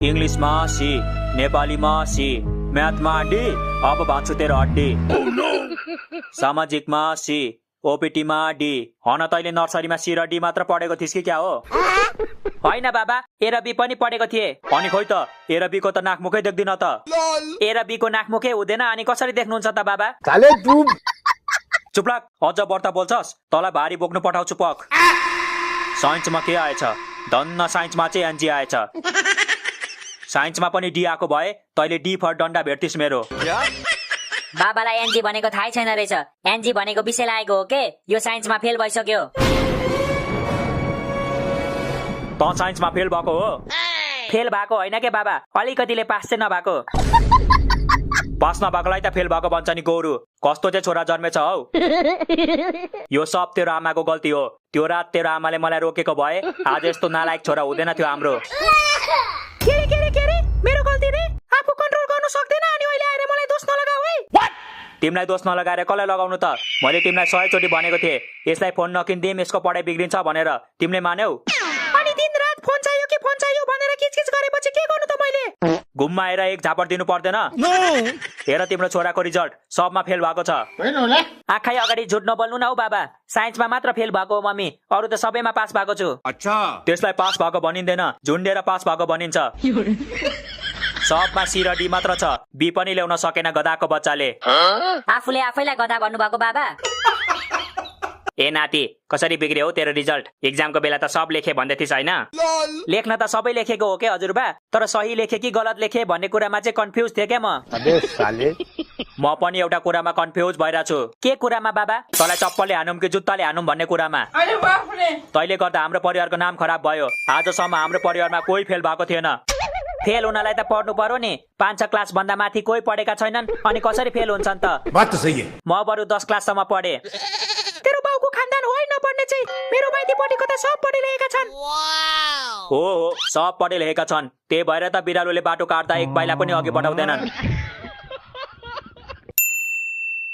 इंग्लिशमा C, नेपालीमा C, म्याथमा D, अब भान्छु तेरो हड्डी। सामाजिकमा सी, ओपिटीमा डी। हन तैले नर्सरीमा सी र डी मात्र पढेको थिइस् कि क्या हो? होइन बाबा, ए र बी पनि पढेको थिए। अनि खोइ त ए र बी को त नाकमुखै देख्दिन त। ए र बी को नाकमुखै हुँदैन अनि कसरी देख्नुहुन्छ त बाबा? चुप लाग, अझ बढ्ता बोल्छस् तँलाई भारी बोक्नु पठाउँछु पक। साइन्समा के आएछ? धन्न साइन्समा चाहिँ एनजी आएछ। साइन्समा पनि डी आएको भए तैले डी फर डन्डा भेट्थिस् मेरो। बाबालाई एनजी भनेको थाहै छैन रहेछ। एनजी भनेको विषय लागेको हो के? यो साइन्समा फेल भइसक्यो। त साइन्समा फेल भएको हो? फेल भएको होइन के बाबा, अलिकतिले पास चाहिँ नभएको। पास नभएकोलाई त फेल भएको भन्छ नि गोरु। कस्तो चाहिँ छोरा जन्मेछ हौ? यो सब तेरो आमाको गल्ती हो। त्यो रात तेरो आमाले मलाई रोकेको भए आज यस्तो नालायक छोरा हुँदैन थियो हाम्रो। के मेरो गल्ती रे? आफू कन्ट्रोल गर्नु सक्दैन अनि अहिले आएर मलाई दोष नलगाऊ है। तिमीलाई दोष नलगाएर कसलाई लगाउनु त? मैले तिमीलाई 100 चोटि भनेको थिएँ यसलाई फोन नकिन्दिम, यसको पढाइ बिग्रिन्छ भनेर। तिमीले मान्यौ? अनि दिन रात फोन चाहियो भनेर किचकिच गरेपछि के गर्नु त मैले? घुममा आएर एक झापड दिनु पर्दैन? हेर तिम्रो छोराको रिजल्ट सबमा फेल भएको छ। आँखै अगाडि झुट नबोल्नु न हौ बाबा। साइन्समा मात्र फेल भएको हो मम्मी, अरू त सबैमा पास भएको छु। अच्छा, त्यसलाई पास भएको भनिँदैन, झुन्डेर पास भएको भनिन्छ। सबमा सी र डी मात्र छ, बी पनि ल्याउन सकेन गधाको बच्चाले। आफूले आफैलाई गधा भन्नुभएको बाबा। ए नाति, कसरी बिग्रियो हौ तेरो रिजल्ट? एक्जामको बेला त सब लेखे भन्दै थिइस् हैन? लेख्न त सबै लेखेको हो के हजुरबा, तर सही लेखे कि गलत लेखे भन्ने कुरामा चाहिँ कन्फ्युज थिए क्या म। म पनि एउटा कुरामा कन्फ्युज भइरहेको छु। के कुरामा बाबा? तँलाई चप्पलले हानुम कि जुत्ताले हानुम भन्ने कुरामा। तैले गर्दा हाम्रो परिवारको नाम खराब भयो। आजसम्म हाम्रो परिवारमा कोही फेल भएको थिएन। फेल हुनलाई त पढ्नु पर्यो नि। 5 क्लास भन्दा माथि कोही पढेका छैनन् अनि कसरी फेल हुन्छन् त? बात त सही है। म बरु 10 क्लाससम्म पढे। तेरो बाउको खानदान होइन नपढ्ने चाहिँ। मेरो माइतीपट्टिको त सब पढिरहेका छन्। हो सब पढिरहेका छन्। त्यही भएर त बिरालोले बाटो काट्दा एक पाइला पनि अघि बढाउँदैनन्।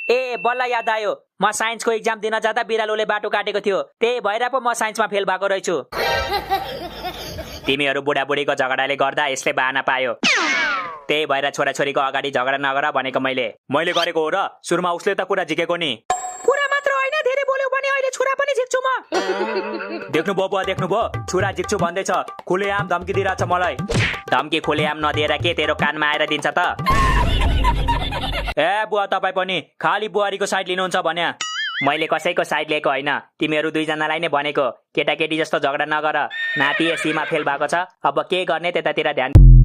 ए बल्ल याद आयो, म साइन्सको एक्जाम दिन जाँदा बिरालोले बाटो काटेको थियो। त्यही भएर पो म साइन्समा फेल भएको रहेछु। तिमीहरू बुढाबुढीको झगडाले गर्दा यसले बहाना पायो। त्यही भएर छोराछोरीको अगाडि झगडा नगर भनेको मैले गरेको हो र? सुरुमा उसले त कुरा झिकेको नि। कुरा मात्र होइन, धेरै बोल्यो भने अहिले छुरा पनि झिक्छु म। देख्नुभयो बुवा, देख्नुभयो? छुरा झिक्छु भन्दैछ, खुलेआम धम्की दिइरहेछ मलाई। धम्की खुलेआम नदिएर के तेरो कानमा आएर दिन्छ त? ए बुवा, तपाईँ पनि खाली बुहारीको साइड लिनुहुन्छ भन्या। मैले कसैको साइड लिएको होइन, तिमीहरू दुईजनालाई नै भनेको। केटाकेटी जस्तो झगडा नगर। नाति एसीमा फेल भएको छ, अब के गर्ने त्यतातिर ध्यान